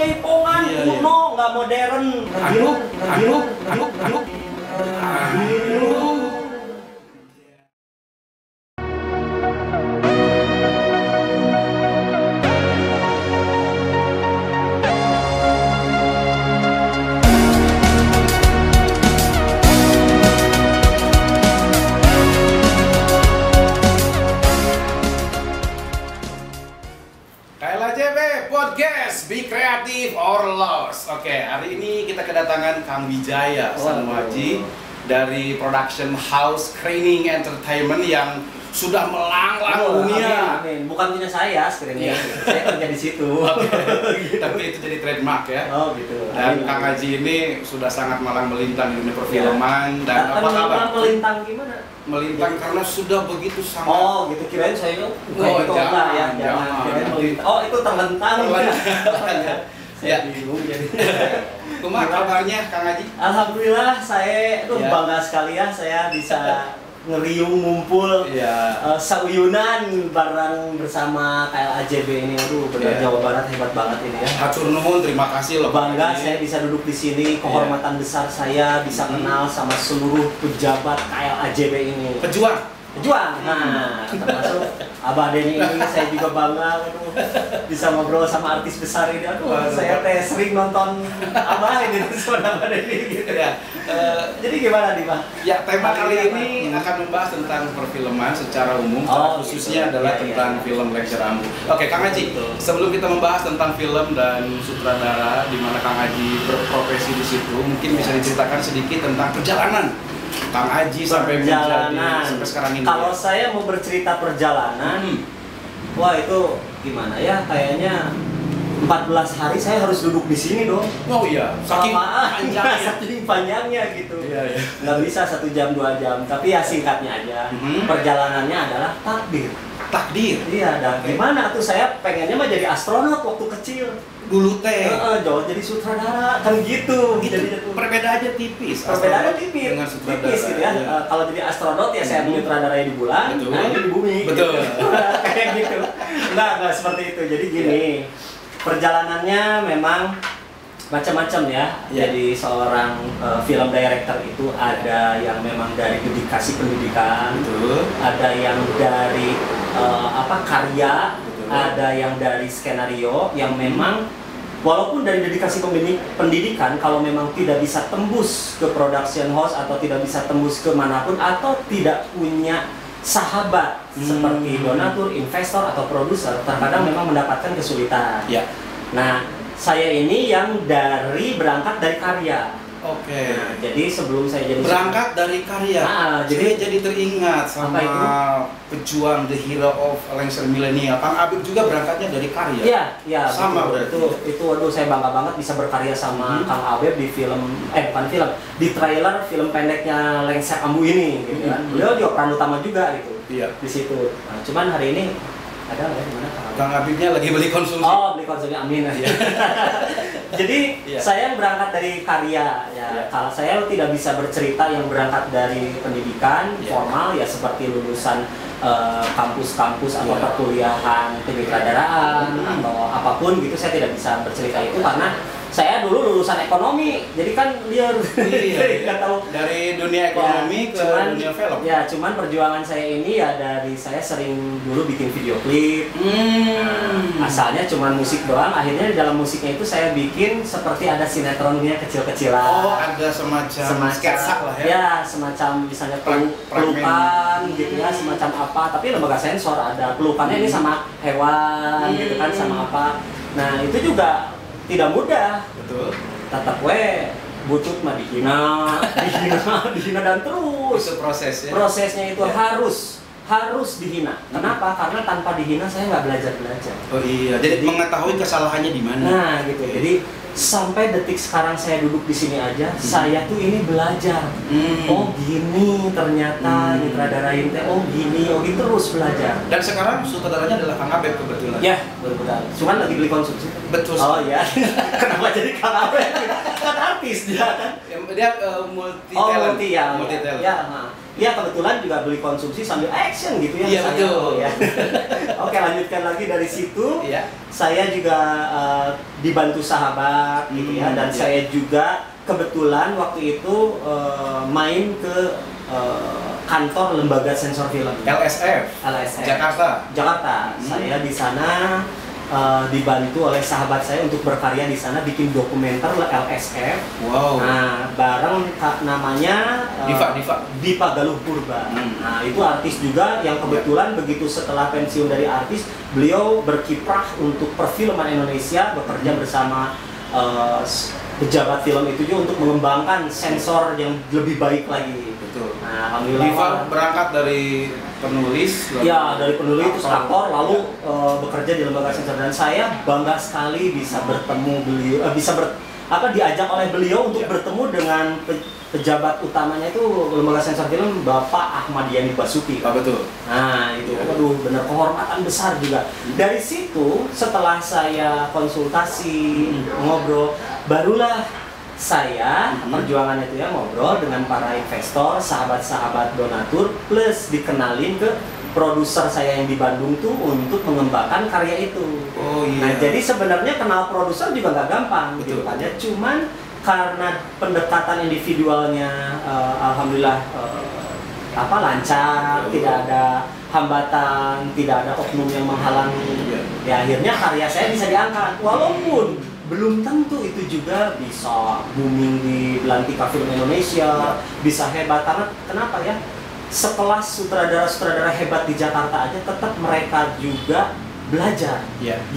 jaipongan, kuno, nggak modern. Anuk. KLAJB Podcast, Be Creative or Lost. Oke, hari ini kita kedatangan Kang Wijaya Sanuaji dari Production House Screening Entertainment yang sudah melanglang dunia. Amin. Bukan punya saya screening, saya kerja di situ. Tapi itu jadi trademark ya. Oh gitu. Dan Kang Haji ini sudah sangat malang melintang di dunia perfilman dan apa kabar? Melintang gimana? Melintang karena sudah begitu sangat. Oh gitu, kirain saya jangan. Oh itu terlentang. Ya. Kumaha kabarnya Kang Haji? Alhamdulillah saya bangga sekali ya saya bisa ngeriung ngumpul sauyunan bareng bersama KLAJB ini. Aduh benar Jawa Barat hebat banget ini ya. Hatur nuhun, terima kasih loh. Bangga saya bisa duduk di sini, kehormatan besar saya bisa kenal sama seluruh pejabat KLAJB ini. Pejuang. Nah, termasuk Abah Denny ini saya juga bangga bisa ngobrol sama artis besar ini. Saya sering nonton Abah ini sama Abah Denny gitu ya. Jadi gimana nih, Pak? Ya, tema kali ini akan membahas tentang perfilman secara umum, khususnya adalah tentang film Lengser Ambu. Oke, Kang Haji, sebelum kita membahas tentang film dan sutradara di mana Kang Haji berprofesi di situ, mungkin bisa diceritakan sedikit tentang perjalanan Kang Haji sampai sekarang ini. Kalau saya mau bercerita perjalanan, wah itu gimana ya? Kayaknya 14 hari saya harus duduk di sini dong. Oh iya, saking panjangnya gitu. Iya. Nggak bisa 1 jam 2 jam, tapi ya singkatnya aja. Perjalanannya adalah takdir. Iya, dan gimana tuh saya pengennya mah jadi astronot waktu kecil. Dulu teh. Jauh jadi sutradara kan gitu. Jadi perbedaannya tipis. Dengan sutradara. Tipis gitu ya. Kalau jadi astronot ya saya menyutradarai di bulan, nah ini di bumi. Betul. Gitu. Kayak gitu. Enggak seperti itu. Jadi gini. Perjalanannya memang macam-macam ya. Jadi seorang film director itu ada yang memang dari dedikasi pendidikan, ada yang dari karya, ada yang dari skenario yang memang walaupun dari dedikasi pendidikan kalau memang tidak bisa tembus ke production house atau tidak bisa tembus ke manapun atau tidak punya sahabat seperti donatur, investor atau produser, terkadang memang mendapatkan kesulitan. Nah, saya ini yang berangkat dari karya. Oke. Nah, jadi sebelum saya jadi berangkat dari karya. Jadi teringat sama pejuang the hero of Lengser Milenial. Kang Abib juga berangkatnya dari karya. Iya. Sama berarti. Itu waduh saya bangga banget bisa berkarya sama Kang Abib di di trailer film pendeknya Lengser Ambu ini gitu kan. Beliau juga peran utama juga gitu. Iya. Di situ. Nah, cuman hari ini ada nggak ya gimana Kang Abibnya lagi beli konsumsi. Beli konsumsi, amin aja. Jadi saya berangkat dari karya ya. Kalau saya tidak bisa bercerita yang berangkat dari pendidikan formal ya seperti lulusan kampus-kampus atau perkuliahan kesutradaraan atau apapun gitu, saya tidak bisa bercerita itu karena saya dulu lulusan ekonomi, jadi kan dia nggak tahu dari dunia ekonomi ke dunia film. Ya, cuman perjuangan saya ini ya dari saya sering dulu bikin video klip. Asalnya cuman musik doang, akhirnya di dalam musiknya itu saya bikin seperti ada sinetronnya kecil-kecilan. Oh, ada semacam sketsa lah ya. Ya, semacam misalnya pelukan gitu ya, semacam apa, tapi lembaga sensor ada pelukannya ini sama hewan gitu kan, sama apa. Nah, itu juga tidak mudah. Betul. Tetap butut mah dihina dan terus. Itu prosesnya. Prosesnya itu harus dihina. Kenapa? Karena tanpa dihina saya nggak belajar. Oh iya. Jadi mengetahui kesalahannya di mana. Nah, gitu. Jadi sampai detik sekarang saya duduk di sini aja, saya tuh ini belajar. Oh gini ternyata nyutradarain teh. Oh gini, terus belajar. Dan sekarang sutradaranya adalah Kang Abib kebetulan. Ya, betul. Cuman lagi beli konsumsi. Betul. Oh iya. Kenapa jadi Kang Abib? Kan artis dia kan. Dia multi talent. Multi talent. Ya, Ya kebetulan juga beli konsumsi sambil action gitu ya. Iya betul. Ya. Oke, lanjutkan lagi dari situ. Iya. Saya juga dibantu sahabat gitu ya, dan saya juga kebetulan waktu itu main ke kantor lembaga sensor film LSF. Jakarta. Saya di sana dibantu oleh sahabat saya untuk berkarya di sana, bikin dokumenter LSF. Wow. Nah, bareng namanya Dipa Galuh Purba. Nah, itu artis juga yang kebetulan begitu setelah pensiun dari artis, beliau berkiprah untuk perfilman Indonesia, bekerja bersama pejabat film itu juga untuk mengembangkan sensor yang lebih baik lagi. Betul. Nah, alhamdulillah. Diva berangkat dari penulis. Ya, dari penulis terus aktor, lalu bekerja di lembaga sensor, dan saya bangga sekali bisa bertemu beliau, diajak oleh beliau untuk bertemu dengan pejabat utamanya itu lembaga sensor film, Bapak Ahmad Yani Basuki. Betul. Nah, itu aduh benar kehormatan besar juga. Dari situ setelah saya konsultasi, ngobrol, barulah saya perjuangan itu ya, ngobrol dengan para investor, sahabat-sahabat donatur, plus dikenalin ke produser saya yang di Bandung tuh untuk mengembangkan karya itu. Oh iya. Nah, jadi sebenarnya kenal produser juga nggak gampang gitu kan ya. Cuman karena pendekatan individualnya alhamdulillah lancar, tidak ada hambatan, tidak ada oknum yang menghalangi. Ya akhirnya karya saya bisa diangkat, walaupun belum tentu itu juga bisa booming di Belantika Film Indonesia, bisa hebat. Karena kenapa ya? Sekelas sutradara-sutradara hebat di Jakarta aja tetap mereka juga belajar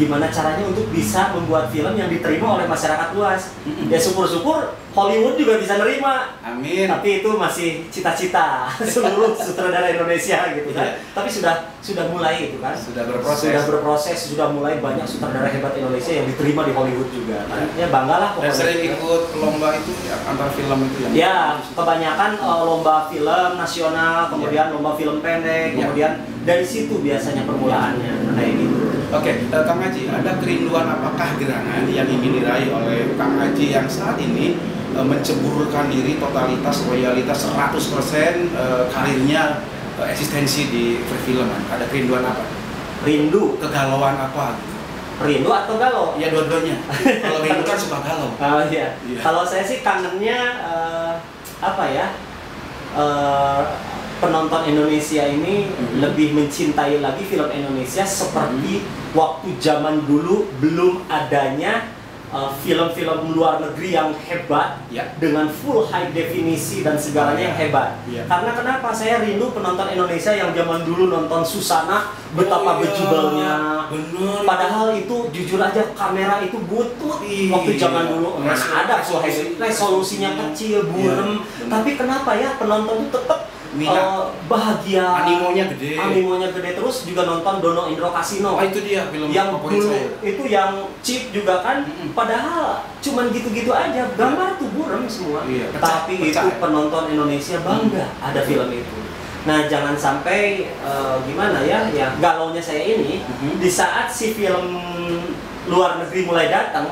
gimana caranya untuk bisa membuat film yang diterima oleh masyarakat luas. Ya syukur-syukur Hollywood juga bisa nerima. Amin. Tapi itu masih cita-cita seluruh sutradara Indonesia gitu kan. Tapi sudah mulai itu kan. Sudah berproses. Sudah mulai banyak sutradara hebat Indonesia yang diterima di Hollywood juga. Ya banggalah pokoknya. Dan sering ikut lomba itu antar film itu yang. Ya, kebanyakan lomba film nasional, kemudian lomba film pendek, kemudian dari situ biasanya permulaannya kayak gitu. Oke, Kang Haji, ada kerinduan apakah gerangan yang ingin diraih oleh Kang Haji yang saat ini menceburkan diri totalitas, loyalitas 100% karirnya, eksistensi di perfilman? Ada kerinduan apa? Rindu? Kegalauan apa? Rindu atau galau? Ya dua-duanya. Kalau rindu kan suka galau. Oh iya. Kalau saya sih kangennya penonton Indonesia ini lebih mencintai lagi film Indonesia seperti waktu zaman dulu belum adanya film-film luar negeri yang hebat dengan full high definisi dan segalanya yang hebat. Karena kenapa saya rindu penonton Indonesia yang zaman dulu nonton Susana, betapa bejubelnya. Padahal itu jujur aja kamera itu butut waktu zaman dulu. Mana ada full high, resolusinya kecil, burem. Tapi kenapa ya penonton itu tetap bahagia, animonya gede, terus juga nonton Dono Indro Kasino. Itu dia film yang favorit dulu saya. Itu yang cheap juga kan, padahal cuman gitu-gitu aja, gambar tuh burem semua. Tapi itu penonton Indonesia bangga ada film itu. Nah, jangan sampai gimana ya, galaunya saya ini di saat si film luar negeri mulai datang,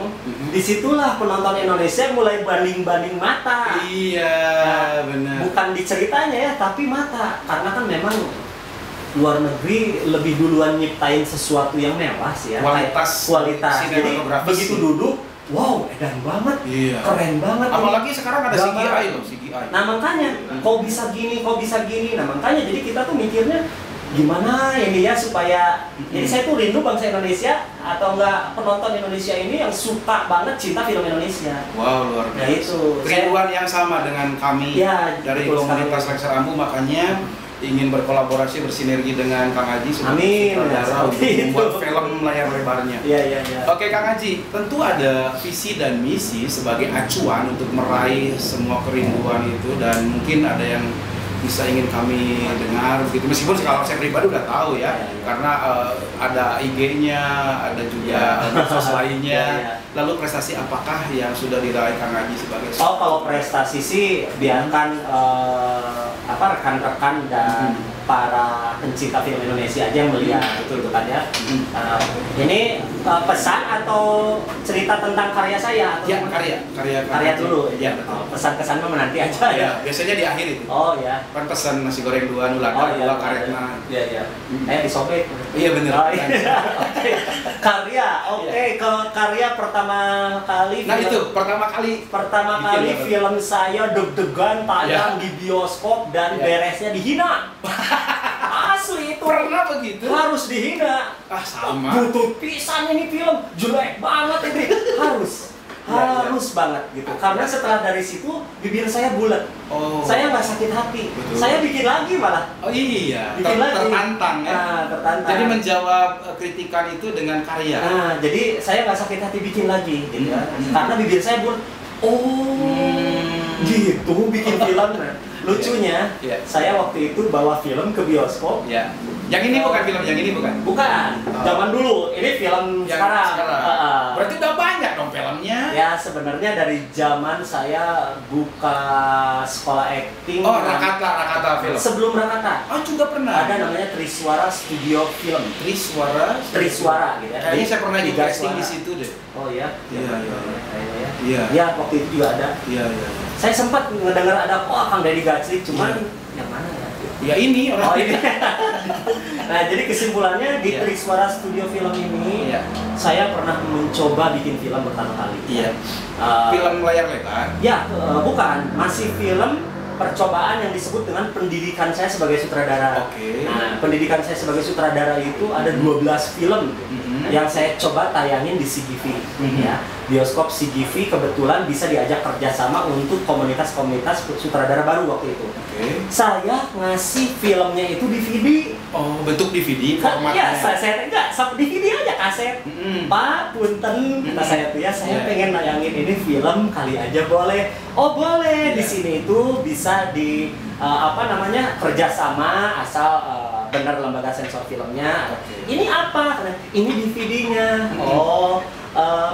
disitulah penonton Indonesia mulai banding-banding mata. Iya, benar. Bukan di ceritanya ya, tapi mata. Karena kan memang luar negeri lebih duluan nyiptain sesuatu yang mewah sih ya. Kualitas. Jadi begitu duduk, wow, edan banget, keren banget. Apalagi sekarang ada CGI loh, CGI. Nah makanya, kok bisa gini. Nah makanya jadi kita tuh mikirnya, gimana ini ya supaya jadi saya tuh rindu bangsa Indonesia atau enggak penonton Indonesia ini yang suka banget cinta film Indonesia. Wow, luar biasa. Nah itu kerinduan yang sama dengan kami dari komunitas Lexer Ambu, makanya ingin berkolaborasi bersinergi dengan Kang Haji sebagai sutradara untuk membuat film layar lebarnya. Iya. Oke Kang Haji, tentu ada visi dan misi sebagai acuan untuk meraih semua kerinduan itu, dan mungkin ada yang bisa ingin kami dengar begitu, meskipun kalau saya pribadi udah tahu ya, karena ada IG-nya, ada juga medsos lainnya. Lalu prestasi apakah yang sudah diraih Kang Haji sebagai kalau prestasi sih biarkan rekan-rekan dan para pencinta film Indonesia aja yang melihat gitu kan ya. Ini pesan atau cerita tentang karya saya? Atau Ya, karya dulu. Ya, betul. Pesan kesan mah menanti aja ya. Ya, biasanya di akhir itu. Oh ya. Kan pesan nasi goreng 2 nulakar, 2 karetna. Iya, iya. Disobek. Iya bener. Oh, iya. Oke. Karya. Oke, ke karya pertama kali. Nah, itu pertama kali film saya deg-degan tayang di bioskop dan beresnya dihina. Asli itu. Pernah begitu? Harus dihina. Ah, sama. Butut pisan ini film, jelek banget ini. Harus banget gitu. Karena setelah dari situ bibir saya bulat. Oh. Saya nggak sakit hati. Betul. Saya bikin lagi malah. Oh iya. Bikin lagi. Tertantang ya. Nah, tertantang. Jadi menjawab kritikan itu dengan karya. Nah, jadi saya nggak sakit hati bikin lagi gitu ya. Karena bibir saya bulat. Gitu bikin film. Nah, lucunya, saya waktu itu bawa film ke bioskop. Ya. Yang ini bukan film, yang ini bukan? Bukan. Zaman dulu. Ini film yang sekarang. Berarti udah banyak dong filmnya. Ya, sebenarnya dari zaman saya buka sekolah acting. Oh, Rakata film. Sebelum Rakata. Oh, juga pernah. Ada namanya Triswara Studio Film. Triswara gitu ya. Kayaknya saya pernah juga acting di situ deh. Oh ya? Iya. Ya, waktu itu juga ada. Iya. Saya sempat mendengar ada Kang Deddy Gaclik, cuman yang mana ya? Ya ini orang ini. Nah, jadi kesimpulannya di Triswara Studio Film ini, saya pernah mencoba bikin film pertama kali. Iya. Film layar lebar? Ya, bukan. Masih film percobaan yang disebut dengan pendidikan saya sebagai sutradara. Oke. Nah, pendidikan saya sebagai sutradara itu ada 12 film yang saya coba tayangin di CGV. Ya, bioskop CGV kebetulan bisa diajak kerjasama untuk komunitas-komunitas sutradara baru waktu itu. Saya ngasih filmnya itu DVD. Oh, bentuk DVD formatnya? Ya, saya enggak, DVD aja kaset. Pak, punten, kata saya tuh ya, saya pengen nayangin ini film kali aja boleh. Oh boleh, di sini itu bisa di kerjasama asal benar lembaga sensor filmnya. Ini apa? Ini DVD-nya. Oh,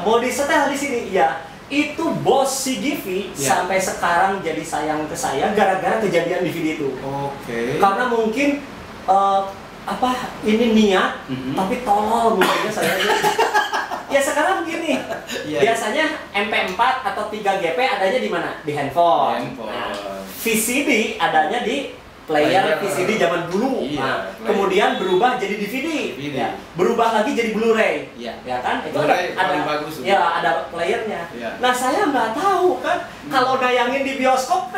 mau disetel di sini? Iya. Itu bos CGV sampai sekarang jadi sayang ke saya gara-gara kejadian DVD itu. Karena mungkin ini niat, tapi tolol mungkinnya saya. Ya sekarang begini, biasanya MP4 atau 3GP adanya di mana? Di handphone. Nah, VCD adanya di player VCD zaman dulu. Nah, kemudian berubah jadi DVD. Ya. Berubah lagi jadi Blu-ray. Ya kan? Itu ada bagus. Ya, ada playernya. Nah, saya nggak tahu kan kalau nayangin di bioskop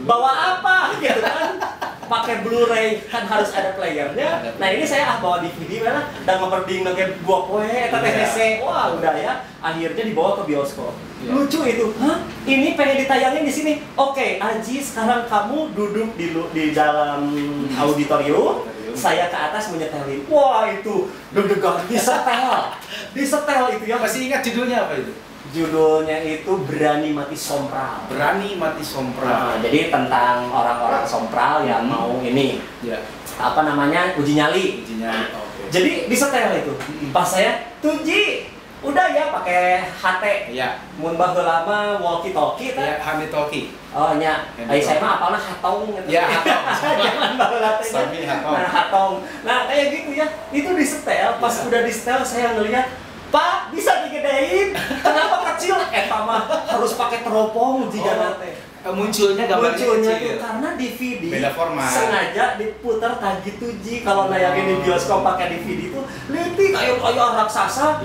bawa apa gitu kan? Pakai Blu-ray kan harus ada playernya. Nah, ini saya bawa DVD mana dan ngeperding nge buah poe eta TVC. Wah, udah ya. Akhirnya dibawa ke bioskop. Lucu itu. Hah? Ini pengen ditayangin di sini. Oke, Aji, sekarang kamu duduk di dalam auditorium. Saya ke atas menyetelin. Wah, itu deg-degan disetel itu ya. Masih ingat judulnya apa itu? Judulnya itu Berani Mati Sompral. Berani Mati Sompral. Jadi tentang orang-orang sompral yang mau ini. Uji nyali. Jadi disetel itu. Pas saya tuji, udah ya pakai HT. Mun baheula mah walkie talkie teh. Honey talkie. Oh nya, saya mah apalna hatong gitu. Ya, hatong. Jangan baheula teh. Sami hatong. Nah, hatong. Nah, kayak gitu ya. Itu disetel, pas udah disetel saya ngelihat, Pak, bisa digedein. Kenapa kecil? Mah harus pakai teropong jika nate. Munculnya itu karena DVD beda format. Sengaja diputar tadi tuh Ji. Kalau nayangin di bioskop pakai DVD itu leutik kayak raksasa.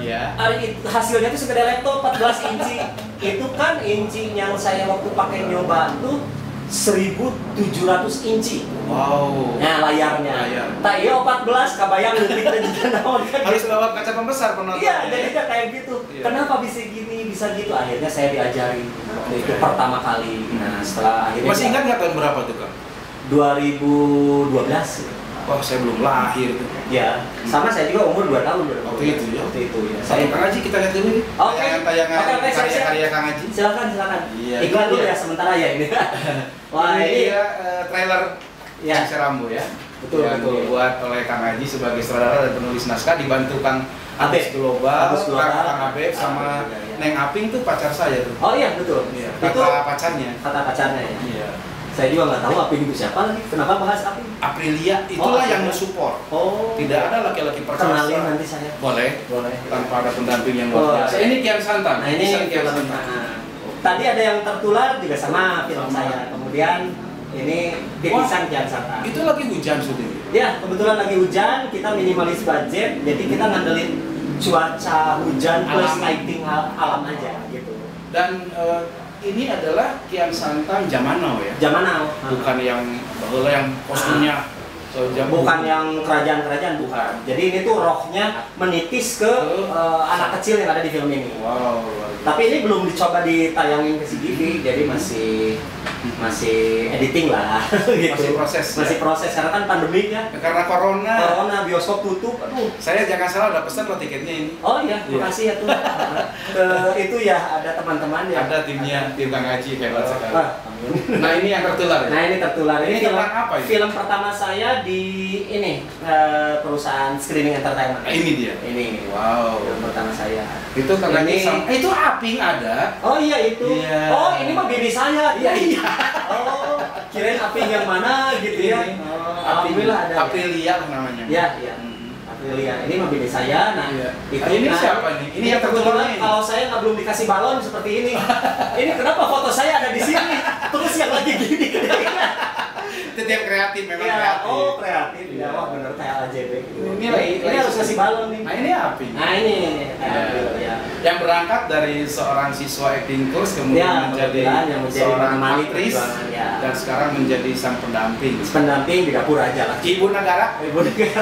Hasilnya tuh segede laptop 14 inci. Itu kan inci yang saya waktu pakai nyoba tuh 1700 inci. Wow. Nah, layarnya. Tak iya 14 kabayang leutik dan juga naon kan. Harus lewat kaca pembesar penonton. Iya, jadinya kayak gitu. Kenapa bisa gini, bisa gitu? Akhirnya saya diajari. Itu pertama kali. Nah, setelah akhirnya masih ingat nggak tahun berapa tuh, Kang? 2012. Wah, saya belum lahir itu. Ya, sama saya juga umur 2 tahun. Waktu itu ya. Saya Kang Haji kita lihat dulu nih. Tayangan karya-karya Kang Haji. Silakan. Iklan dulu ya sementara ya ini. Wah, ini trailer yang Serambu ya. Betul. Dibuat oleh Kang Haji sebagai sutradara dan penulis naskah, dibantu Kang Agus Global, Kang Abeb sama Neng Aping tuh pacar saya tuh. Oh iya, betul. Kata pacarnya ya. Iya. Saya juga nggak tahu Aping itu siapa lagi. Kenapa bahas Aping? Aprilia itulah yang mensupport. Oh. Tidak ada laki-laki perkasa. Kenalin nanti saya. Boleh. Boleh. Tanpa ada pendamping yang luar biasa. Ini Kian Santang. Nah ini Kian film. Santang. Tadi ada yang tertular juga sama film saya. Kemudian ini Titisan Kian Santang. Itu lagi hujan sudah. Ya, kebetulan lagi hujan, kita minimalis budget, jadi kita ngandelin cuaca hujan plus Alam. lighting alam aja gitu. Dan ini adalah Kian Santang zaman now ya. Zaman now. Bukan yang bahwa yang kostumnya bukan yang kerajaan-kerajaan, bukan. Jadi ini tuh rohnya menitis ke anak kecil yang ada di film ini. Wow. Tapi ini belum dicoba ditayangin ke CGV, jadi masih editing lah. Gitu. Masih proses. Masih proses karena kan pandemi ya. Karena corona, bioskop tutup. Aduh. saya jangan salah udah pesan lo tiketnya ini. Oh iya, makasih ya tuh. Itu ya ada teman-teman ya. Ada timnya, tim Kang Haji hebat sekali. Wah, Nah ini yang tertular ya? Nah ini tertular. Ini film tentang apa ini? Film pertama saya di ini perusahaan streaming entertainment. Nah, ini dia. Ini. Wow. Film pertama saya. Itu Kang Haji Ini- itu Aping ada. Oh iya itu. Iya. Oh ini mah bini saya. Iya iya. Oh kirain Aping yang mana gitu ya. Oh, alhamdulillah ada. Aprilia lah namanya. Ya ya. Aprilia. Ini mah bini saya. Nah Iya. itu. Nah, ini nah, siapa nih? Ini yang tertular kebetulan ini. kalau saya nggak belum dikasih balon seperti ini. Ini kenapa foto saya ada di sini? Terus yang lagi gini. Itu tiap kreatif memang Ya, kreatif. oh kreatif. Iya. Ya, wah bener kayak AJB gitu. Ini harus kasih balon nih. Nah ini Aping. Nah ini Ya. ya. Yang berangkat dari seorang siswa acting course Ya, kemudian menjadi kebetulan yang menjadi seorang penemani aktris perjuangan, ya. dan sekarang menjadi sang pendamping. Pendamping di dapur aja lah. Ibu negara. Ibu negara.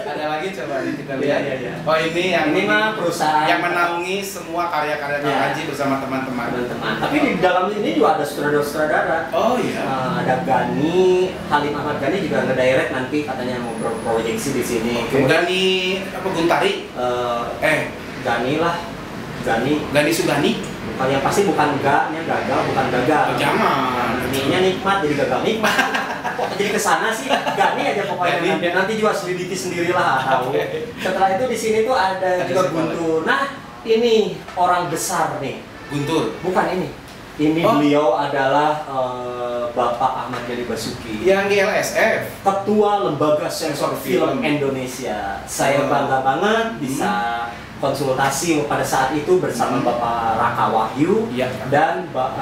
Ada lagi coba nih kita Iya, lihat. iya, iya. Oh ini yang Ini mah perusahaan yang menaungi semua karya-karya Kang Ya. Haji bersama teman-teman. teman-teman. Tapi di dalam ini juga ada sutradara-sutradara. Oh iya. Ada Gani, Halim Ahmad Gani juga ngedirect nanti katanya mau berproyeksi di sini. Gani apa Guntari? Gani lah, Gani. Gani Sugani? Yang pasti bukan enggaknya gagal, bukan gagal. Oh, jangan. Ininya nikmat jadi gagal nikmat. Kok jadi kesana sih? Gani aja pokoknya. Gani. Nanti juga selidiki sendirilah tahu. Setelah itu di sini tuh ada juga siapa Guntur. Nah, ini orang besar nih. Guntur. Bukan ini. Ini Oh. beliau adalah Bapak Ahmad Yani Basuki, Yang di LSF. Ketua Lembaga Sensor Film Indonesia. Saya bangga banget bisa konsultasi pada saat itu bersama Bapak Raka Wahyu Iya. dan Pak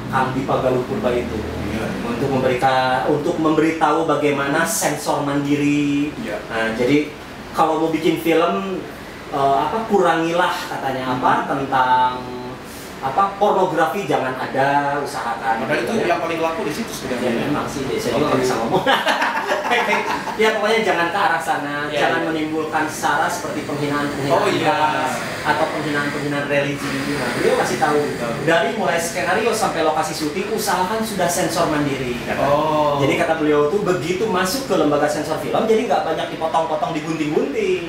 Kamdi Pagaluh Purba itu Iya. untuk memberitahu bagaimana sensor mandiri. Iya. Nah, jadi kalau mau bikin film kurangilah katanya tentang pornografi jangan ada, usahakan. Padahal itu ya. yang paling laku di situ Ya sebenarnya. memang sih biasanya kita bisa ngomong. Ya pokoknya jangan ke arah sana, Ya, jangan ya. menimbulkan sara seperti penghinaan-penghinaan Oh, iya. ras atau penghinaan-penghinaan religi. Nah, beliau kasih tahu dari mulai skenario sampai lokasi syuting usahakan sudah sensor mandiri. Oh. Jadi kata beliau tuh begitu masuk ke lembaga sensor film, jadi nggak banyak dipotong-potong, digunting-gunting.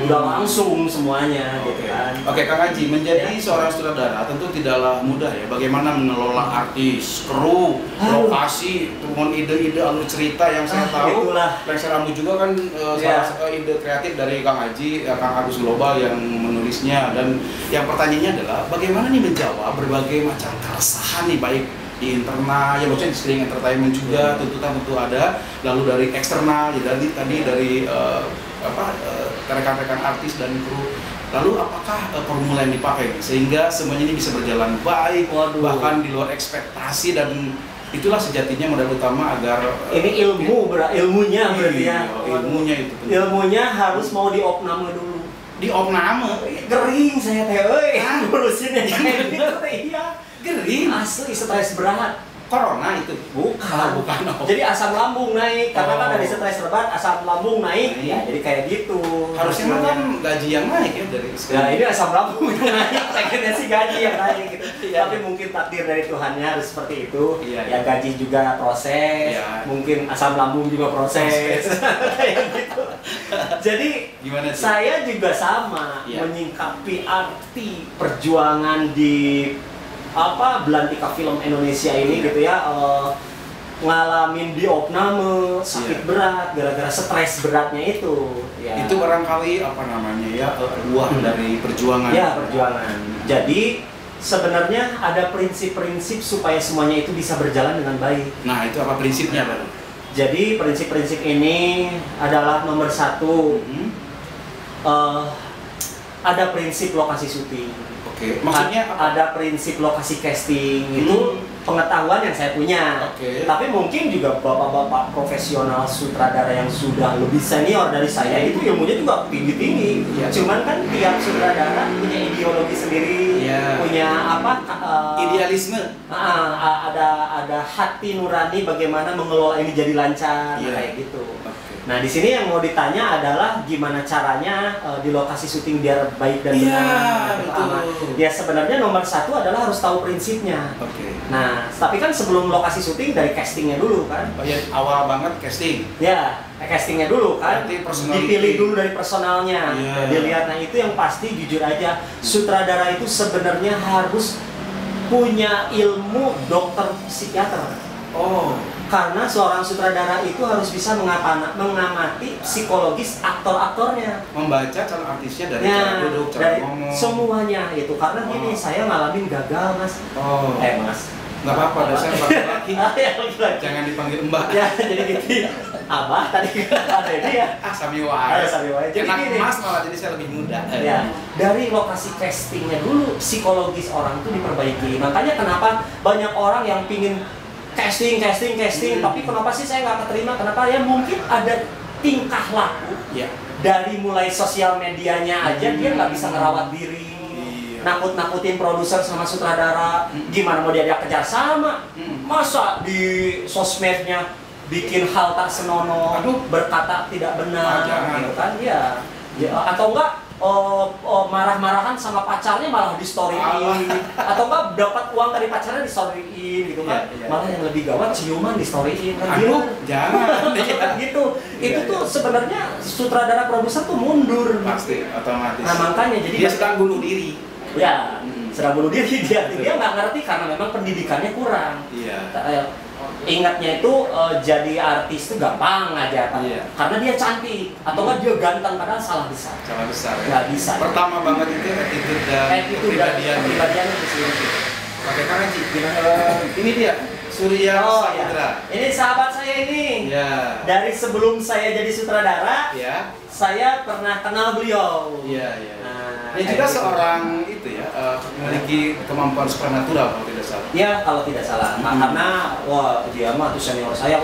Udah langsung semuanya gitu kan. Oke, Kang Haji, menjadi Ya. seorang sutradara tentu tidaklah mudah ya. Bagaimana mengelola artis, kru, lokasi, turun ide-ide alur cerita yang saya tahu. Itulah. Lengser Rambu juga kan salah ide kreatif dari Kang Haji, Kang Agus Global yang menulisnya. Dan yang pertanyaannya adalah bagaimana nih menjawab berbagai macam keresahan nih, baik di internal, ya maksudnya di streaming entertainment juga tentu ada, lalu dari eksternal, ya tadi dari rekan-rekan artis dan kru. Lalu apakah formula yang dipakai nih, sehingga semuanya ini bisa berjalan baik, bahkan di luar ekspektasi, dan itulah sejatinya modal utama agar Ini ilmunya berarti ya. ilmunya itu penting. Ilmunya harus mau diopname dulu. Di opname Gering saya teh euy. Ngurusin yang kayak gitu teh iya. gering Asli stres berat. corona itu Bukan. bukan. Jadi asam lambung naik karena kan Oh. dari stres berat asam lambung naik. Naik. Ya, jadi kayak gitu. Harusnya kan gaji yang naik ya dari Ya ini asam lambung yang naik, pengennya sih gaji yang naik gitu. Iya. Tapi mungkin takdir dari Tuhannya harus seperti itu. Iya, Ya iya. gaji juga proses, Iya. mungkin asam lambung juga proses. Kayak gitu. Jadi Gimana sih? saya juga sama Iya. menyingkapi arti perjuangan di Belantika Film Indonesia ini Iya. gitu ya. Ngalamin diopname, sakit Iya. berat gara-gara stres beratnya itu. Ya. Itu barangkali buah dari perjuangan. Ya, perjuangan. Jadi sebenarnya ada prinsip-prinsip supaya semuanya itu bisa berjalan dengan baik. Nah, itu apa prinsipnya, Bang? Jadi prinsip-prinsip ini adalah nomor satu, ada prinsip lokasi syuting. Oke, maksudnya apa? Ada prinsip lokasi casting, itu pengetahuan yang saya punya. Tapi mungkin juga bapak-bapak profesional sutradara yang sudah lebih senior dari saya itu ilmunya juga tinggi-tinggi. Cuman kan tiap sutradara punya ideologi sendiri, punya apa? Idealisme. Ada hati nurani bagaimana mengelola ini jadi lancar, kayak gitu. Nah, di sini yang mau ditanya adalah gimana caranya di lokasi syuting biar baik dan benar. Ya sebenarnya nomor satu adalah harus tahu prinsipnya. Nah, tapi kan sebelum lokasi syuting dari castingnya dulu kan. Oh ya, awal banget casting. Ya, castingnya dulu kan. Dipilih dulu dari personalnya. Dilihat, nah itu yang pasti jujur aja sutradara itu sebenarnya harus punya ilmu dokter psikiater. Karena seorang sutradara itu harus bisa mengamati psikologis aktor-aktornya, membaca calon artisnya dari cara duduk, cara ngomong, semuanya itu. Karena gini, saya ngalamin gagal, Mas. Mas. Nggak apa-apa, dasar laki-laki. Jangan dipanggil Mbak. Ya, jadi gitu. Abah tadi ada ini ya. Sami wae. Jadi gini, Mas malah jadi saya lebih muda. Ya, dari lokasi castingnya dulu psikologis orang itu diperbaiki. Makanya kenapa banyak orang yang pingin casting, tapi kenapa sih saya nggak keterima? Kenapa? Ya mungkin ada tingkah laku dari mulai sosial medianya aja dia nggak bisa ngerawat diri, nakut-nakutin produser sama sutradara, gimana mau diajak kerja sama? Masa di sosmednya bikin hal tak senonoh, berkata tidak benar, gitu kan? Ya, atau enggak? Marah-marahan sama pacarnya malah di storyin, atau enggak dapat uang dari pacarnya di storyin gitu kan. Malah yang lebih gawat ciuman di storyin kan. Jangan gitu. Itu tuh sebenarnya sutradara produser tuh mundur pasti otomatis. Nah makanya jadi dia sedang bunuh diri. Ya, sedang bunuh diri dia nggak ngerti karena memang pendidikannya kurang. Ingatnya itu jadi artis itu gampang aja kan, karena dia cantik atau nggak dia ganteng, padahal salah besar nggak bisa. Pertama banget itu attitude dan kepribadian di sini. Pakai kangen sih. Ini dia Surya Saputra. Ini sahabat saya ini. Dari sebelum saya jadi sutradara, saya pernah kenal beliau. Dia juga seorang itu ya, memiliki kemampuan supranatural kalau tidak salah. Ya, kalau tidak salah. Karena wah dia mah tuh senior saya,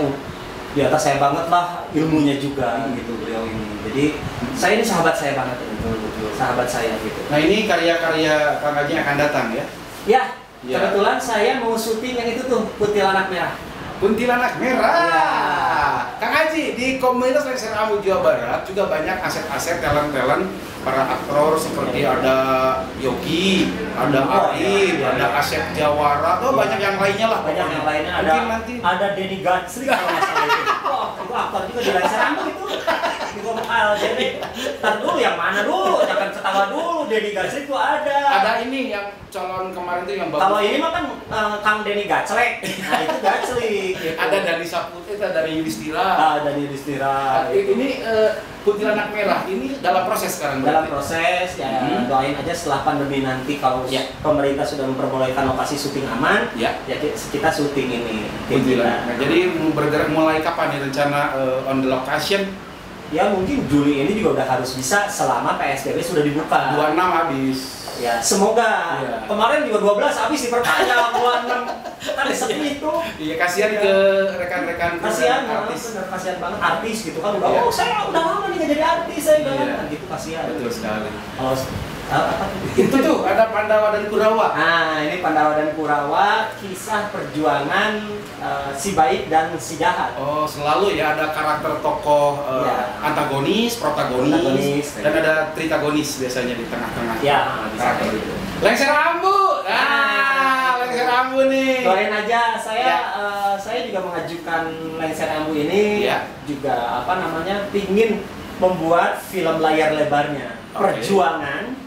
di atas saya banget lah ilmunya juga gitu beliau ini. Jadi saya ini sahabat saya banget sahabat saya gitu. Nah ini karya-karya Kang Haji akan datang ya? Ya, kebetulan saya mau syuting yang itu tuh Kuntilanak Merah. Kuntilanak Merah. Kang Haji, di komunitas Lengser Ambu Jawa Barat juga banyak aset-aset talent-talent para aktor seperti ada Yogi, ada Arif, ada Asep Jawara, banyak yang lainnya lah. Banyak yang lainnya, ada Denny Gatsri kalau nggak salah itu. Itu aktor juga di Lengser Ambu itu. Di Komokal. Jadi, ntar dulu yang mana dulu? Jangan ketawa dulu, Denny Gatsri itu ada. Ada ini yang calon kemarin itu yang bagus. Kalau ini mah kan Kang Denny Gacrek. Nah itu Gatsri. Gitu. Ada dari Saputra, dari Yudhistira. Dari Yudhistira. Ini Kuntilanak Merah ini dalam proses sekarang. Dalam proses ya, doain aja setelah pandemi nanti kalau pemerintah sudah memperbolehkan lokasi syuting aman, ya kita syuting ini. Kuntilanak. Jadi bergerak mulai kapan nih rencana on the location? Ya mungkin Juli ini juga udah harus bisa selama PSBB sudah dibuka. 26 habis. Ya semoga. Kemarin juga 12 habis diperpanjang 26. Kan seperti itu. Iya kasihan ke rekan-rekan kasihan artis. Bener, kasihan banget artis gitu kan udah. Saya udah lama nih jadi artis saya udah. Gitu kasihan. Betul sekali. Itu tuh ada Pandawa dan Kurawa. Nah ini Pandawa dan Kurawa, kisah perjuangan si baik dan si jahat. Selalu ya ada karakter tokoh antagonis, protagonis, dan ada tritagonis biasanya di tengah-tengah. Karakter itu. Lengser Ambu. Lengser Ambu nih. Doain aja saya juga mengajukan Lengser Ambu ini juga pingin membuat film layar lebarnya. Perjuangan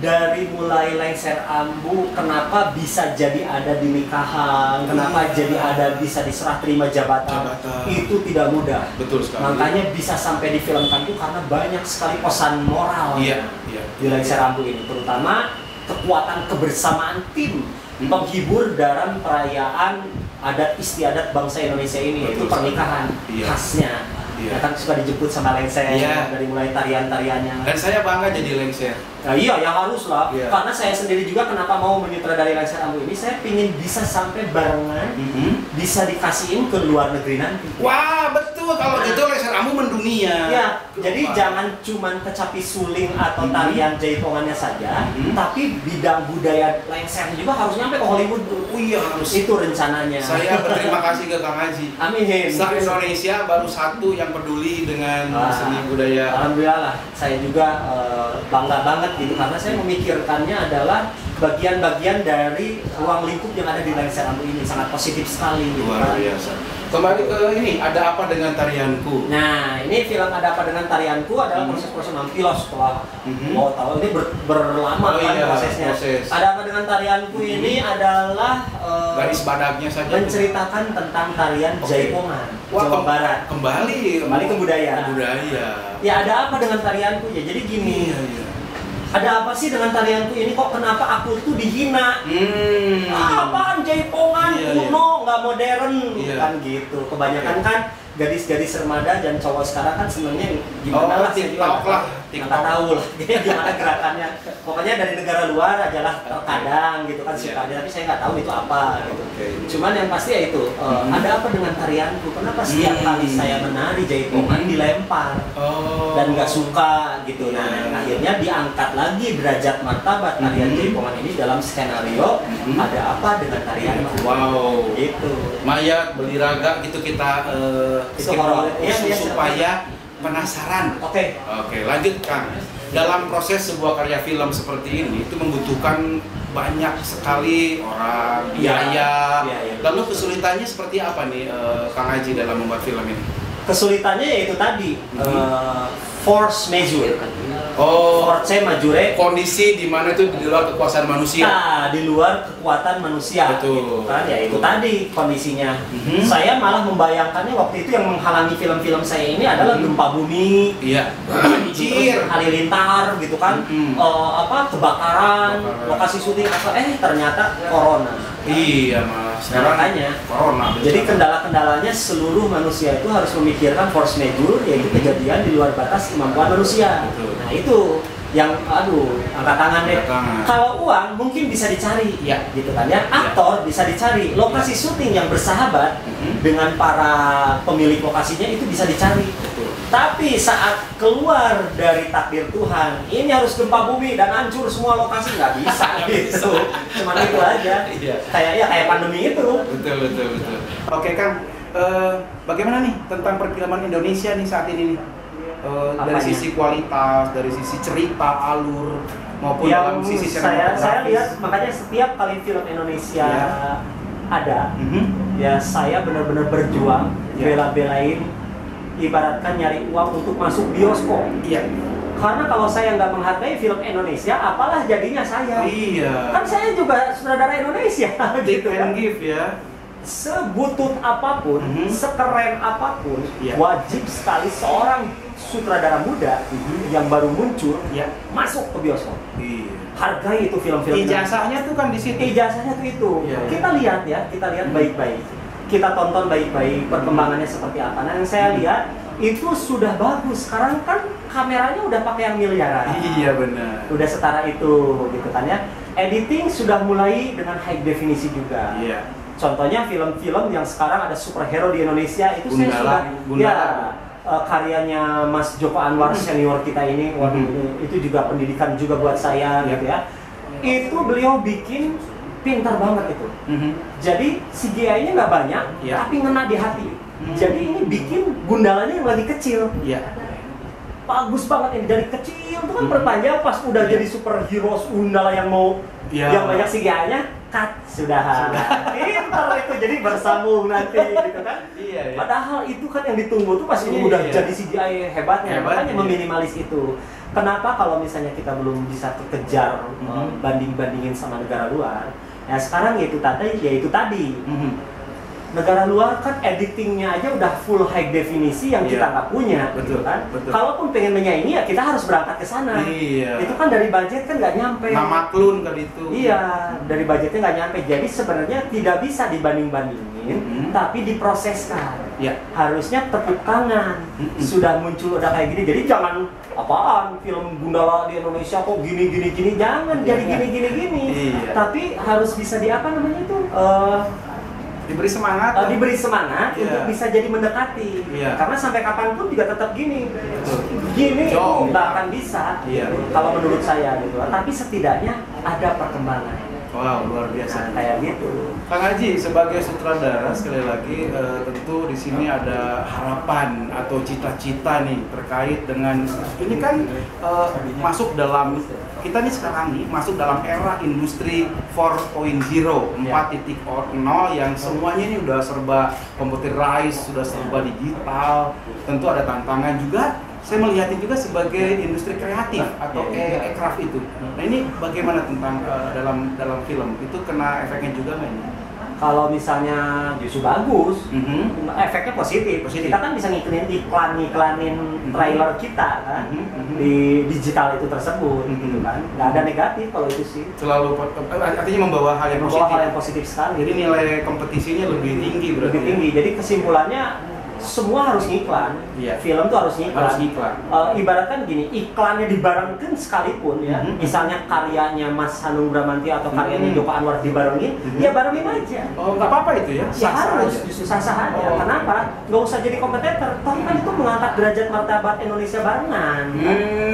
dari mulai Lengser Ambu, kenapa bisa jadi ada di nikahan, kenapa jadi ada bisa diserah terima jabatan. Itu tidak mudah. Betul sekali. Makanya bisa sampai difilmkan itu karena banyak sekali pesan moral di Lengser Ambu ini, terutama kekuatan kebersamaan tim penghibur dalam perayaan adat istiadat bangsa Indonesia ini, yaitu pernikahan khasnya. Ya kan suka dijemput sama Lengser dari mulai tarian-tariannya. Dan saya bangga jadi Lengser. Nah, iya, ya harus lah. Karena saya sendiri juga kenapa mau menyutradarai Lengser Ambu ini, saya pingin bisa sampai barengan, bisa dikasihin ke luar negeri nanti. Wah, betul. Kalau gitu Lengser Ambu mendunia. Ya, jadi jangan cuman kecapi suling atau tarian jaipongannya saja, tapi bidang budaya Lengser juga harus nyampe ke Hollywood. Oh iya, harus. Itu rencananya. Saya berterima kasih ke Kang Haji. Amin. Se-Indonesia baru satu yang peduli dengan seni budaya. Alhamdulillah lah, saya juga bangga banget gitu, karena saya memikirkannya adalah bagian-bagian dari ruang lingkup yang ada di Lengser Ambu ini, sangat positif sekali gitu. Luar biasa. Kembali ke ini, ada apa dengan tarianku? Nah, ini film Ada Apa Dengan Tarianku adalah proses-proses nampilah setelah mau tahu ini berlama kan prosesnya. Ada Apa Dengan Tarianku ini adalah garis badaknya saja menceritakan tentang tarian Jaipongan Jawa Barat. Kembali ke budaya. Ya, ada apa dengan tarianku ya? Jadi gini. Ada apa sih dengan tarianku ini, kok kenapa aku tuh dihina? Apaan Jaipongan kuno, nggak modern, kan gitu. Kebanyakan kan gadis-gadis remaja dan cowok sekarang kan sebenarnya gimana lah, TikTok lah, nggak tahu lah gimana gerakannya. Pokoknya dari negara luar aja lah, terkadang gitu kan suka ada, tapi saya nggak tahu itu apa gitu. Cuman yang pasti ya itu, ada apa dengan tarianku? Kenapa setiap kali saya menari Jaipongan dilempar dan nggak suka gitu. Nah, akhirnya diangkat lagi derajat martabat tarian Jaipongan ini dalam skenario Ada Apa Dengan Tarianku. Wow, gitu. Mayat Beliraga gitu kita supaya penasaran. Oke, lanjut Kang. Dalam proses sebuah karya film seperti ini itu membutuhkan banyak sekali orang, biaya. Lalu kesulitannya seperti apa nih Kang Haji dalam membuat film ini? Kesulitannya yaitu tadi force majeure. Force majeure, kondisi di mana itu di luar kekuasaan manusia. Nah, di luar kekuatan manusia. Betul. Gitu kan? Ya itu tadi kondisinya. Saya malah membayangkannya waktu itu yang menghalangi film-film saya ini adalah gempa bumi, banjir, halilintar gitu kan, kebakaran, lokasi syuting apa, ternyata corona. Iya mas. Makanya corona. Jadi kendala-kendalanya seluruh manusia itu harus memikirkan force majeure, yaitu kejadian di luar batas kemampuan manusia. Nah itu yang angkat tangan deh. Kalau uang mungkin bisa dicari, gitu kan ya. Aktor bisa dicari, lokasi syuting yang bersahabat dengan para pemilik lokasinya itu bisa dicari. Tapi saat keluar dari takdir Tuhan, ini harus gempa bumi dan hancur semua lokasi, nggak bisa gitu. Cuman itu aja. Kayak pandemi itu. Betul. Oke Kang, bagaimana nih tentang perfilman Indonesia nih saat ini nih? Dari sisi kualitas, dari sisi cerita, alur, maupun dalam sisi saya lihat, makanya setiap kali film Indonesia ada, ya saya benar-benar berjuang, bela-belain, ibaratkan nyari uang untuk masuk bioskop. Karena kalau saya nggak menghargai film Indonesia, apalah jadinya saya. Kan saya juga sutradara Indonesia, gitu kan. Sebutut apapun, sekeren apapun, wajib sekali seorang sutradara muda yang baru muncul masuk ke bioskop. Hargai itu film-film. Ijazahnya tuh kan di situ. Ijazahnya tuh itu. Kita lihat baik-baik. Kita tonton baik-baik perkembangannya seperti apa. Nah, yang saya lihat itu sudah bagus. Sekarang kan kameranya udah pakai yang miliaran. Iya benar. Udah setara itu, gitu kan ya. Editing sudah mulai dengan high definisi juga. Contohnya film-film yang sekarang ada superhero di Indonesia itu saya sudah karyanya Mas Joko Anwar senior kita ini, itu juga pendidikan juga buat saya gitu ya. Itu beliau bikin pintar banget itu. Jadi CGI-nya nggak banyak, tapi ngena di hati. Jadi ini bikin Gundalanya yang lagi kecil. Bagus banget ini, dari kecil itu kan berpanjang, pas udah jadi superhero Gundala yang mau yang banyak CGI-nya, cut sudah. Pintar itu, jadi bersambung nanti gitu kan. Padahal itu kan yang ditunggu tuh pas udah jadi CGI hebatnya, makanya meminimalis itu. Kenapa kalau misalnya kita belum bisa kejar banding-bandingin sama negara luar? Ya sekarang yaitu tadi negara luar kan editingnya aja udah full high definisi yang kita nggak punya, betul kan? betul. Kalaupun pengen menyaingi ya kita harus berangkat ke sana. Iya. Itu kan dari budget kan nggak nyampe. Nggak maklun kali itu. Iya, dari budgetnya nggak nyampe. Jadi sebenarnya tidak bisa dibanding-bandingin, tapi diproseskan. Ya. Harusnya tepuk tangan. Sudah muncul udah kayak gini. Jadi jangan apaan film Gundala di Indonesia kok gini, jangan jadi gini. Iya. Tapi harus bisa di apa namanya itu? Diberi semangat. Diberi semangat untuk bisa jadi mendekati. Karena sampai kapanpun juga tetap gini. Gini itu nggak akan bisa. Kalau menurut saya gitu. Tapi setidaknya ada perkembangan. Wow, luar biasa. Nah, kayak gitu. Kang Haji, sebagai sutradara sekali lagi tentu di sini ada harapan atau cita-cita nih terkait dengan ini kan masuk dalam kita nih sekarang nih masuk dalam era industri 4.0, 4.0 yang semuanya ini udah serba computerized, sudah serba digital. Tentu ada tantangan juga. Saya melihatnya juga sebagai industri kreatif atau e-craft itu. Nah ini bagaimana tentang dalam film itu kena efeknya juga nggak ini? Kalau misalnya justru bagus, efeknya positif. Kita kan bisa iklanin trailer kita kan di digital itu tersebut, gitu kan. Nggak ada negatif kalau itu sih. Selalu artinya membawa hal yang positif. Membawa hal yang positif sekali. Jadi nilai kompetisinya lebih tinggi berarti. Lebih tinggi. Jadi kesimpulannya semua harus ngiklan, film tuh harus ngiklan. Ibaratkan gini, iklannya dibarengkan sekalipun ya, misalnya karyanya Mas Hanung Bramantio atau karyanya Joko Anwar dibarengin, ya barengin aja. Oh, nggak apa-apa itu ya? Ya harus, justru sah-sah aja. Kenapa? Nggak usah jadi kompetitor. Toh kan itu mengangkat derajat martabat Indonesia barengan.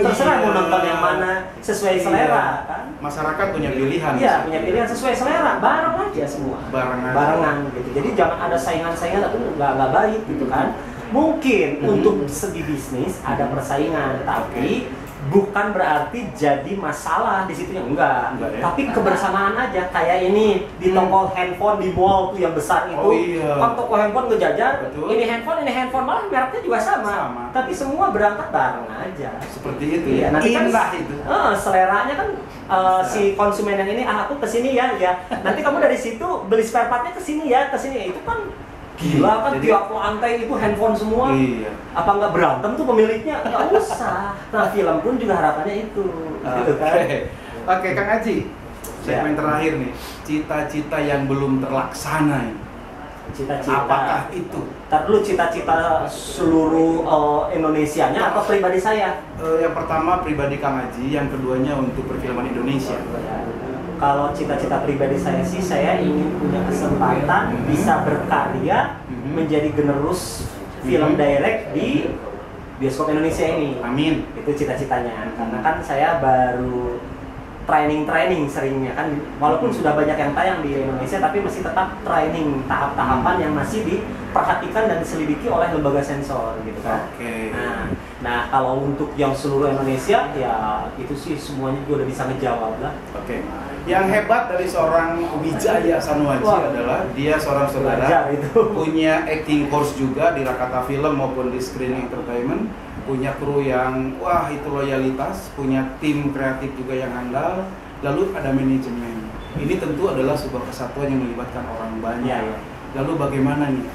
Terserah mau nonton yang mana sesuai selera kan. Masyarakat punya pilihan. Iya, punya pilihan sesuai selera, bareng aja semua. Barengan gitu. Jadi jangan ada saingan-saingan, tapi nggak baik gitu kan. Mungkin untuk segi bisnis ada persaingan, tapi bukan berarti jadi masalah di situ yang enggak. Tapi kebersamaan aja kayak ini di toko handphone di mall tuh yang besar itu. Kan toko handphone ngejajar, ini handphone malah mereknya juga sama. Tapi semua berangkat bareng aja. Seperti itu ya. Nanti kan itu. Seleranya kan si konsumen yang ini aku kesini ya. Nanti kamu dari situ beli spare partnya kesini ya. Itu kan gila kan. Jadi, tiap lantai itu handphone semua. Apa nggak berantem tuh pemiliknya? Nggak usah. Nah film pun juga harapannya itu. Gitu kan. Oke, Kang Haji, segmen terakhir nih, cita-cita yang belum terlaksana ini. Cita-cita. Apakah itu? Ntar dulu cita-cita seluruh Indonesianya atau pribadi saya? Yang pertama pribadi Kang Haji, yang keduanya untuk perfilman Indonesia. Kalau cita-cita pribadi saya sih, saya ingin punya kesempatan bisa berkarya menjadi generus film direct di bioskop Indonesia ini. Amin. Itu cita-citanya. Karena kan saya baru training seringnya kan, walaupun sudah banyak yang tayang di Indonesia, tapi masih tetap training tahap-tahapan yang masih diperhatikan dan diselidiki oleh lembaga sensor gitu kan. Nah kalau untuk yang seluruh Indonesia ya itu sih semuanya gue udah bisa ngejawab lah. Yang hebat dari seorang Wijaya Sanuaji adalah dia seorang saudara, punya acting course juga di Rakata Film maupun di Screen Entertainment, punya kru yang itu loyalitas, punya tim kreatif juga yang handal, lalu ada manajemen. Ini tentu adalah sebuah kesatuan yang melibatkan orang banyak. Lalu bagaimana nih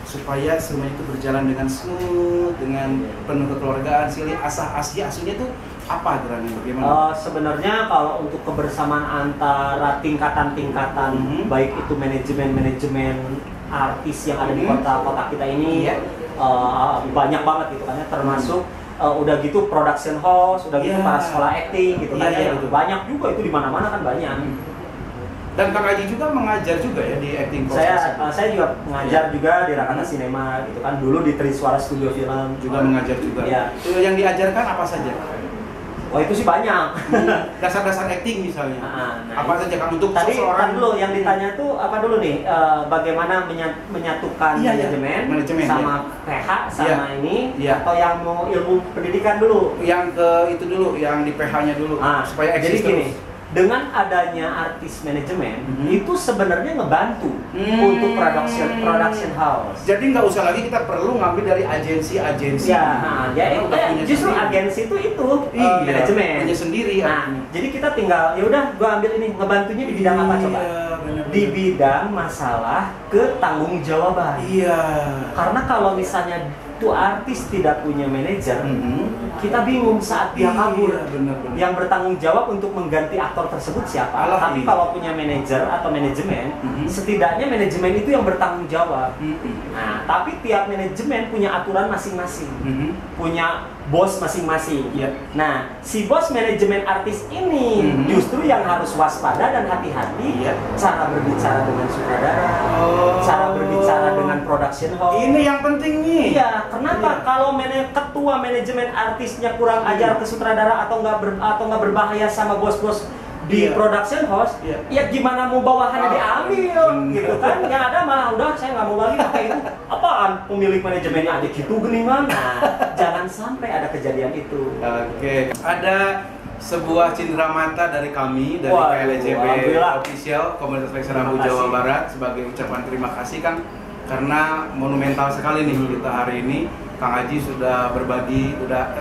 supaya semuanya itu berjalan dengan smooth, dengan penuh kekeluargaan, silih asuhnya itu apa gerannya, bagaimana? Sebenarnya kalau untuk kebersamaan antara tingkatan-tingkatan baik itu manajemen artis yang ada di kota-kota kita ini banyak banget gitu kan ya, termasuk udah gitu production house, udah gitu para sekolah acting gitu kan ya, banyak juga itu di mana-mana kan banyak. Dan Kang Haji juga mengajar juga ya di acting course. Saya juga mengajar juga di Rakata Cinema gitu kan, dulu di Triswara Studio Film juga mengajar juga. Itu yang diajarkan apa saja? Itu sih banyak. Dasar-dasar acting misalnya. Apa saja kan untuk tadi seseorang? Dulu yang ditanya tuh apa dulu nih? Bagaimana menyatukan manajemen sama PH sama ini, atau yang mau ilmu pendidikan dulu? Yang ke itu dulu, yang di PH-nya dulu supaya jadi gini. dengan adanya artis manajemen itu sebenarnya ngebantu untuk production house. Jadi nggak usah lagi kita perlu ngambil dari agensi-agensi. Justru agensi itu manajemen punya sendiri. Jadi kita tinggal ya udah gua ambil ini, ngebantunya di bidang apa coba? Di bidang masalah ketanggung-jawaban. Iya. Karena kalau misalnya tuh artis tidak punya manajer, kita bingung saat dia kabur. Yang bertanggung jawab untuk mengganti aktor tersebut siapa? Tapi kalau punya manajer atau manajemen, setidaknya manajemen itu yang bertanggung jawab. Nah, tapi tiap manajemen punya aturan masing-masing, punya bos masing-masing. Nah, si bos manajemen artis ini justru yang harus waspada dan hati-hati cara berbicara dengan sutradara, cara berbicara dengan production house. Ini yang penting nih. Iya, kenapa kalau ketua manajemen artisnya kurang ajar ke sutradara atau nggak berbahaya sama bos-bos di production house, ya gimana mau bawahannya diambil gitu kan? Yang ada malah udah saya nggak mau lagi pakai itu. Apaan pemilik manajemennya aja gitu geningan. Nah, jangan sampai ada kejadian itu. Oke. Ada sebuah cindramata dari kami dari KLJB Official Komunitas Lengser Rambu Jawa Barat sebagai ucapan terima kasih Kang, karena monumental sekali nih kita hari ini. Kang Haji sudah berbagi, udah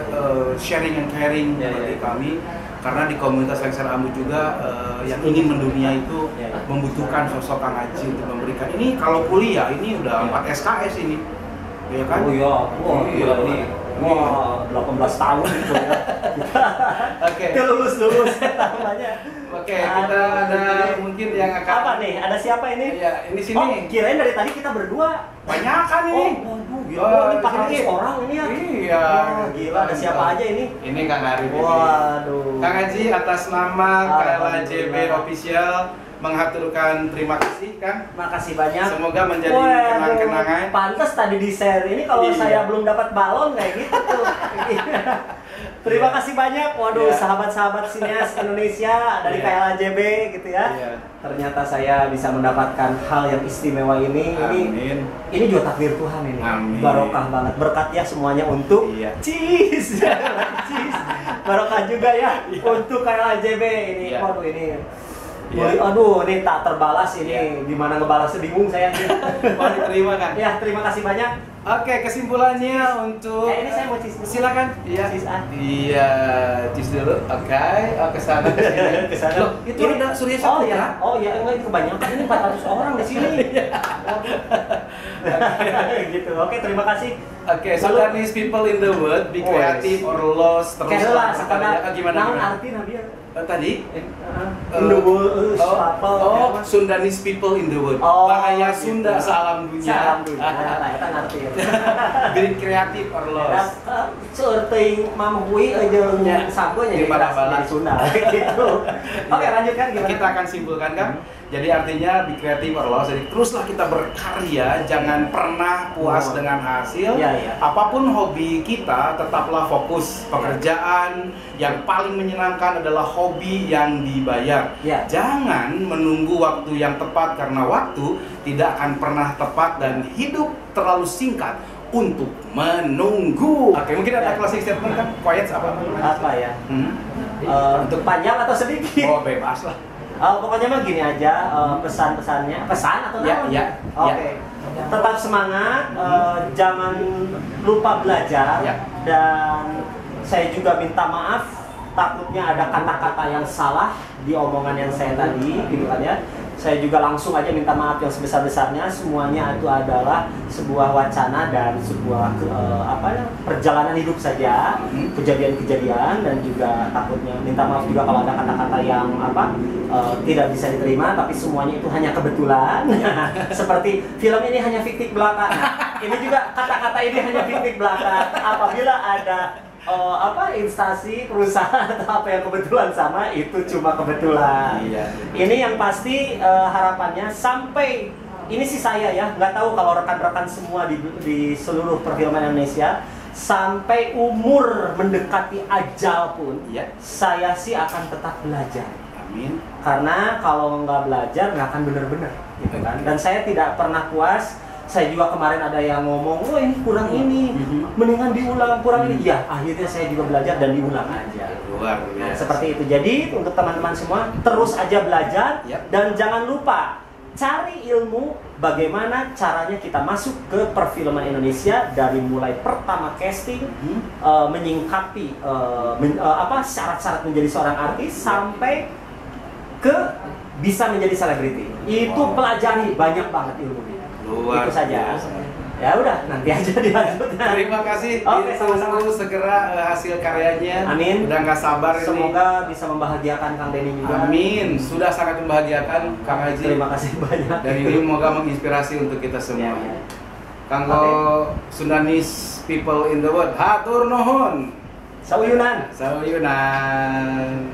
sharing and caring dari kami. Karena di komunitas Lengser Rambu juga yang ingin mendunia itu membutuhkan sosok Kang Haji untuk memberikan. Ini kalau kuliah ini udah 4 SKS ini, ya kan? Oh iya, ini 18 tahun gitu ya. Oke. Itu lulus namanya. Oke, kita ada mungkin yang akan. Apa nih? Ada siapa ini? Ya, ini sini. Oh, kirain dari tadi kita berdua. Banyak kan ini? Ini 400 orang ini ya? Iya. Gila, ada siapa aja ini? Ini Kang Arif. Waduh. Kang Haji atas nama KLJB Official mengaturkan terima kasih Kang. Makasih banyak. Semoga menjadi kenang-kenangan. Pantes tadi di share ini kalau saya belum dapat balon kayak gitu tuh. Terima kasih banyak. Waduh, sahabat-sahabat sinias Indonesia dari KLJB gitu ya. Ternyata saya bisa mendapatkan hal yang istimewa ini. Ini juga takdir Tuhan ini. Barokah banget. Berkat ya semuanya untuk cheese. Barokah juga ya untuk KLJB ini. Waduh ini. Aduh, ini tak terbalas ini. Gimana ngebalasnya bingung saya. Mau diterima kan? Ya, terima kasih banyak. Oke, kesimpulannya untuk ini saya mau cheese. Silakan. Iya. Cheese Iya, cheese dulu. Oke, ke sana ke sini. Ke sana. Loh, itu ada Surya Saputra. Oh iya, enggak, itu kebanyakan ini 400 orang di sini. Gitu. Oke, terima kasih. Oke, so that means people in the world be creative or lost terus. Kayak sekarang gimana? Naon arti Nabi? Tadi? In the world, Sundanese people in the world. Bahaya Sunda salam dunia. Salam dunia. Eta ngarti. Be kreatif or lost. Seueur teuing mamhui jeung sagonya di pada Sunda gitu. Oke, lanjutkan gimana? Kita akan simpulkan kan. Jadi artinya be creative or lost. Jadi teruslah kita berkarya, jangan pernah puas dengan hasil. Apapun hobi kita, tetaplah fokus. Pekerjaan yang paling menyenangkan adalah hobi yang dibayar. Jangan menunggu waktu yang tepat karena waktu tidak akan pernah tepat dan hidup terlalu singkat untuk menunggu. Oke, mungkin ada closing statement kan? Quiet apa? Apa ya? Untuk panjang atau sedikit? Oh, bebas lah. Pokoknya mah gini aja, pesan-pesannya, pesan atau apa? Oke. Tetap semangat, jangan lupa belajar, dan saya juga minta maaf takutnya ada kata-kata yang salah di omongan yang saya tadi, gitu kan ya. Saya juga langsung aja minta maaf yang sebesar-besarnya. Semuanya itu adalah sebuah wacana dan sebuah perjalanan hidup saja, kejadian-kejadian, dan juga takutnya minta maaf juga kalau ada kata-kata yang tidak bisa diterima, tapi semuanya itu hanya kebetulan. Seperti film ini hanya fiktif belaka. Nah, ini juga kata-kata ini hanya fiktif belaka. Apabila ada instansi, perusahaan atau apa yang kebetulan sama, itu cuma kebetulan. Ini yang pasti harapannya sampai ini sih saya ya, nggak tahu kalau rekan-rekan semua di seluruh perfilman Indonesia, sampai umur mendekati ajal pun, saya sih akan tetap belajar. Amin. Karena kalau nggak belajar nggak akan benar-benar, gitu kan. Dan saya tidak pernah puas Saya juga kemarin ada yang ngomong, oh ini kurang ini, mendingan diulang, kurang ini. Ya, akhirnya saya juga belajar dan diulang aja. Luar biasa. Nah, seperti itu. Jadi untuk teman-teman semua terus aja belajar dan jangan lupa cari ilmu bagaimana caranya kita masuk ke perfilman Indonesia dari mulai pertama casting, menyingkapi syarat-syarat menjadi seorang artis sampai ke bisa menjadi selebriti. Itu pelajari banyak banget ilmunya. Luar itu saja. biasa. Ya udah, nanti aja dilanjut. Terima kasih. Oke, sama-sama. Segera hasil karyanya. Amin. Udah nggak sabar ini. Semoga bisa membahagiakan Kang Denny juga. Amin. Sudah sangat membahagiakan Kang Haji. Terima kasih banyak. Dan ini semoga menginspirasi untuk kita semua. Ya. Kanggo Sundanese people in the world, hatur nuhun. Sauyunan. Sauyunan.